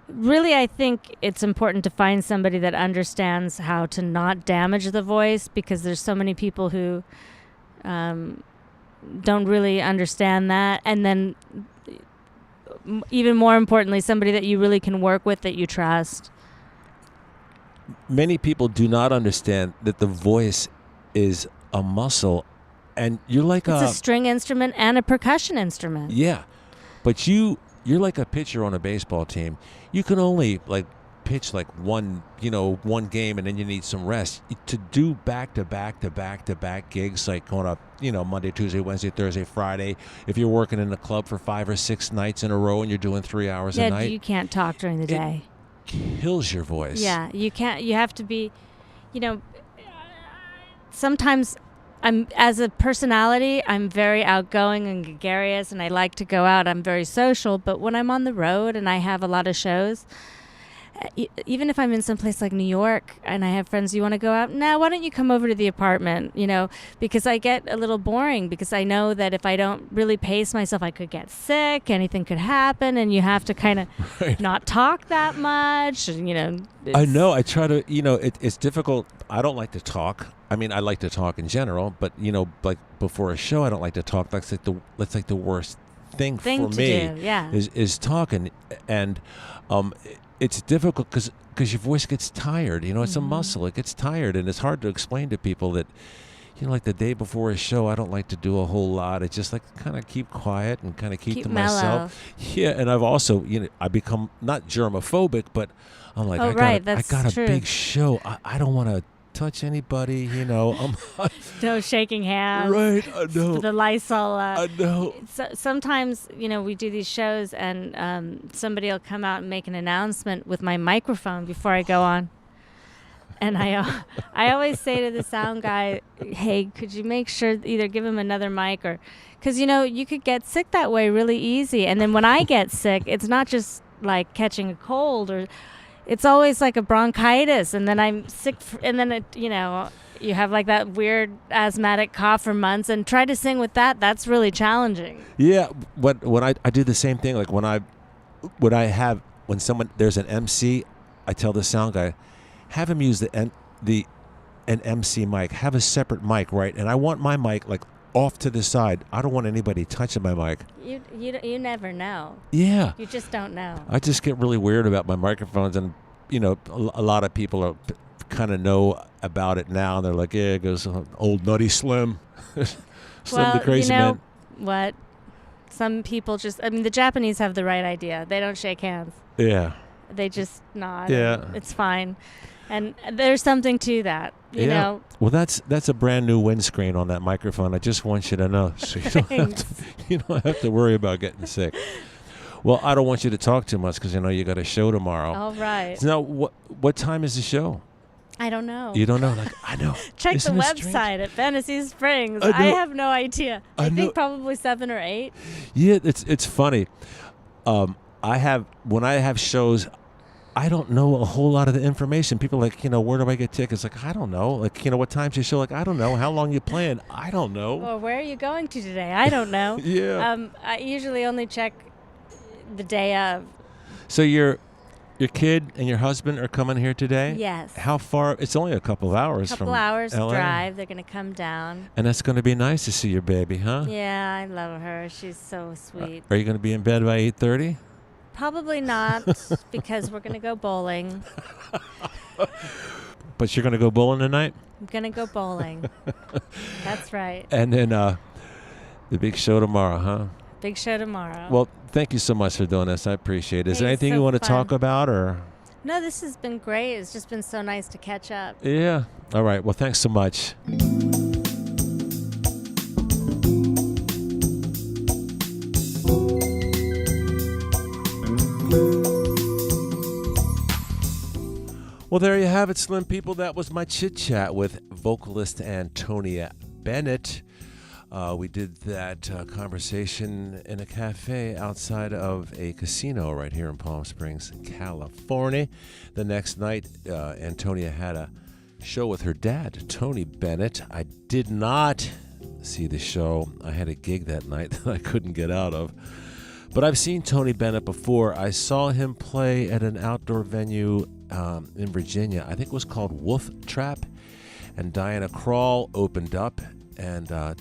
really I think it's important to find somebody that understands how to not damage the voice, because there's so many people who don't really understand that. And then even more importantly, somebody that you really can work with, that you trust. Many people do not understand that the voice is a muscle, and you're like it's a string instrument and a percussion instrument. Yeah, but you're like a pitcher on a baseball team. You can only like pitch like one game, and then you need some rest. To do back to back gigs, like going up, Monday, Tuesday, Wednesday, Thursday, Friday. If you're working in a club for 5 or 6 nights in a row and you're doing 3 hours a night, you can't talk during the day. Kills your voice. Yeah, you can't. You have to be, sometimes as a personality, I'm very outgoing and gregarious, and I like to go out. I'm very social, but when I'm on the road and I have a lot of shows, even if I'm in some place like New York and I have friends, you want to go out? Nah, why don't you come over to the apartment? Because I get a little boring, because I know that if I don't really pace myself, I could get sick, anything could happen, and you have to kind of not talk that much. And, I know. I try to, it's difficult. I don't like to talk. I mean, I like to talk in general, but, like before a show, I don't like to talk. That's like the worst thing for me. Do, yeah. is talking. And, it's difficult because your voice gets tired. It's a muscle. It gets tired, and it's hard to explain to people that, like the day before a show, I don't like to do a whole lot. It's just like kind of keep quiet and kind of keep to mellow. myself. Yeah, and I've also, I become not germophobic, but I'm like, I got a big show. I don't want to touch anybody, No shaking hands. Right, I know. The Lysol. I know. Sometimes, we do these shows and somebody will come out and make an announcement with my microphone before I go on. And I always say to the sound guy, hey, could you make sure either give him another mic or... Because, you could get sick that way really easy. And then when I get sick, it's not just like catching a cold or... It's always like a bronchitis, and then I'm sick, and then you have like that weird asthmatic cough for months, and try to sing with that. That's really challenging. Yeah, when I do the same thing, like when there's an MC, I tell the sound guy, have him use an MC mic, have a separate mic, right? And I want my mic like off to the side. I don't want anybody touching my mic. You never know. Yeah. You just don't know. I just get really weird about my microphones, and a lot of people kind of know about it now. And they're like, yeah, it goes old nutty Slim. Slim the crazy man. What? Some people the Japanese have the right idea. They don't shake hands. Yeah. They just nod. Yeah. It's fine. And there's something to that, you know. Well, that's a brand new windscreen on that microphone. I just want you to know, so you don't have to worry about getting sick. Well, I don't want you to talk too much because you got a show tomorrow. All right. Now, what time is the show? I don't know. You don't know? Like, I know. Check the website at Fantasy Springs. I have no idea. I think probably 7 or 8. Yeah, it's funny. When I have shows, I don't know a whole lot of the information. People are like, where do I get tickets? Like, I don't know. Like, what time's your show? Like, I don't know. How long you playing? I don't know. Or where are you going to today? I don't know. Yeah. I usually only check the day of. So your kid and your husband are coming here today? Yes. How far? It's only a couple of hours from hours LA. drive. They're going to come down. And that's going to be nice to see your baby, huh? Yeah, I love her. She's so sweet. Are you going to be in bed by 8:30? Probably not, because we're going to go bowling. But you're going to go bowling tonight? I'm going to go bowling. That's right. And then the big show tomorrow, huh? Big show tomorrow. Well, thank you so much for doing this. I appreciate it. Is Hey, there anything so you want to fun. talk about? Or? No, this has been great. It's just been so nice to catch up. Yeah. All right. Well, thanks so much. Well, there you have it, Slim people. That was my chit-chat with vocalist Antonia Bennett. We did that conversation in a cafe outside of a casino right here in Palm Springs, California. The next night, Antonia had a show with her dad, Tony Bennett. I did not see the show. I had a gig that night that I couldn't get out of. But I've seen Tony Bennett before. I saw him play at an outdoor venue in Virginia. I think it was called Wolf Trap. And Diana Krall opened up, and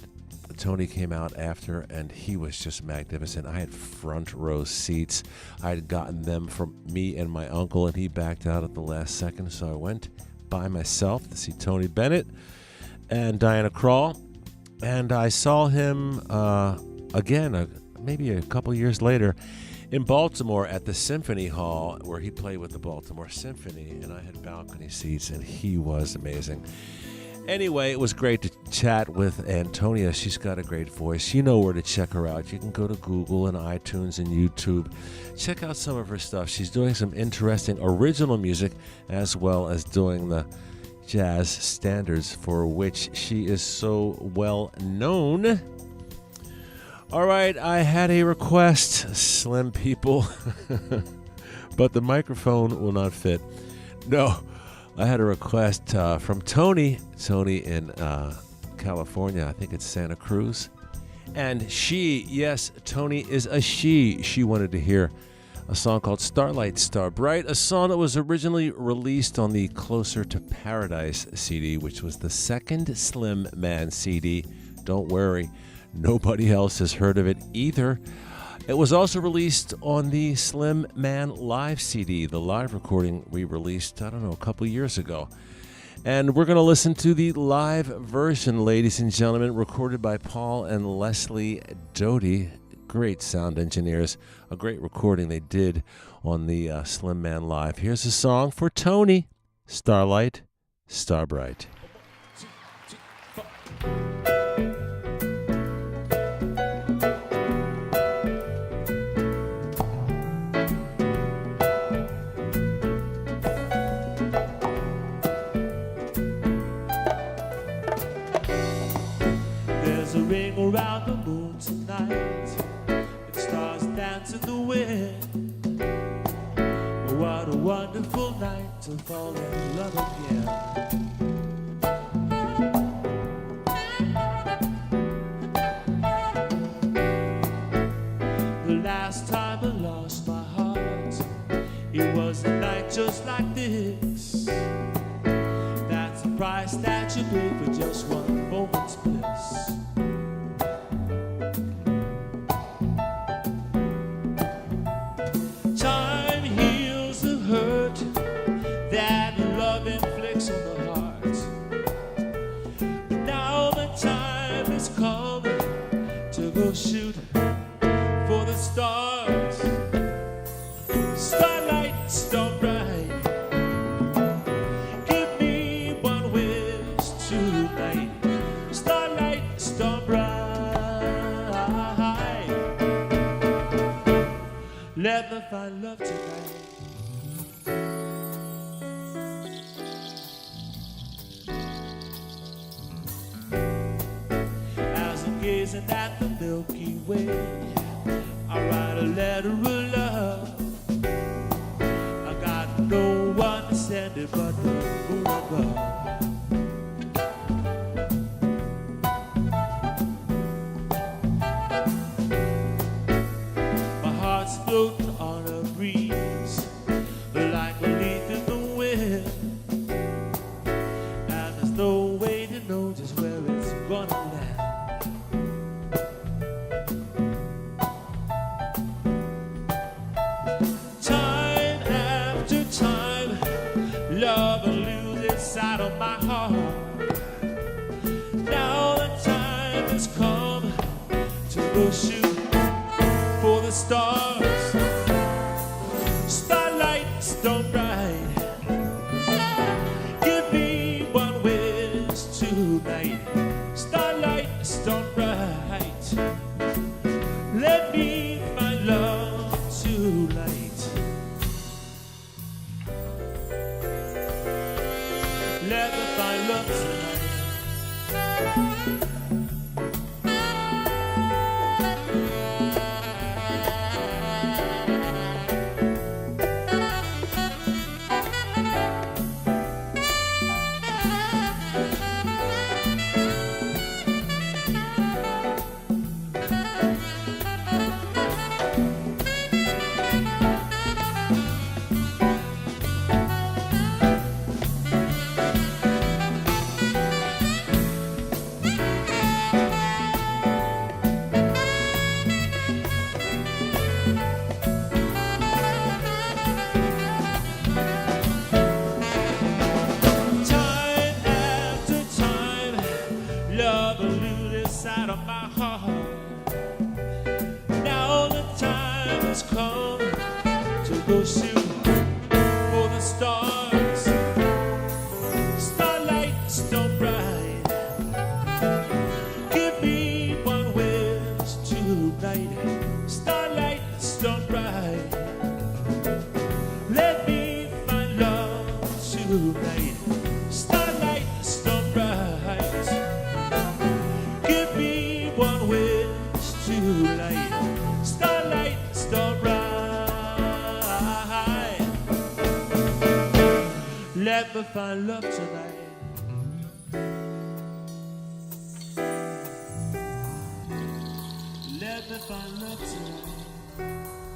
Tony came out after, and he was just magnificent. I had front row seats. I had gotten them from me and my uncle, and he backed out at the last second, so I went by myself to see Tony Bennett and Diana Krall. And I saw him again, maybe a couple years later, in Baltimore at the Symphony Hall, where he played with the Baltimore Symphony, and I had balcony seats, and he was amazing. Anyway, it was great to chat with Antonia. She's got a great voice. You know where to check her out. You can go to Google and iTunes and YouTube. Check out some of her stuff. She's doing some interesting original music, as well as doing the jazz standards for which she is so well known. All right, I had a request, Slim people, but the microphone will not fit. No, I had a request from Tony in California. I think it's Santa Cruz. And she, yes, Tony is a she. She wanted to hear a song called Starlight, Star Bright, a song that was originally released on the Closer to Paradise CD, which was the second Slim Man CD. Don't worry, nobody else has heard of it either. It was also released on the Slim Man Live CD, the live recording we released, a couple years ago. And we're going to listen to the live version, ladies and gentlemen, recorded by Paul and Leslie Doty. Great sound engineers. A great recording they did on the Slim Man Live. Here's a song for Tony, Starlight, Star Bright. There's a ring around the moon tonight. Stars dance in the wind. What a wonderful night to fall in love again. The last time I lost my heart, it was a night just like this. That's the price that you pay for just one moment's bliss. Shoot for the stars. Starlight, star bright. Give me one wish tonight. Starlight, star bright. Let me find love tonight. As I'm gazing at the Milky Way, I write a letter of love. I got no one to send it but the moon above. My heart's floating on a breeze, like a leaf in the wind, and there's no way to know just where it's gonna land. Love elusive side of my heart. Now the time has come to go shoot for the stars. Starlight, star bright. Give me one wish tonight. Starlight, star bright. Let me find love tonight. Let me find love tonight. Love elusive side of my heart. Now the time has come to go shoot for the stars. Starlight, star bright. Give me one wish tonight. Starlight, star bright. Let me find love tonight. Starlight. me find love tonight. Let me find love tonight.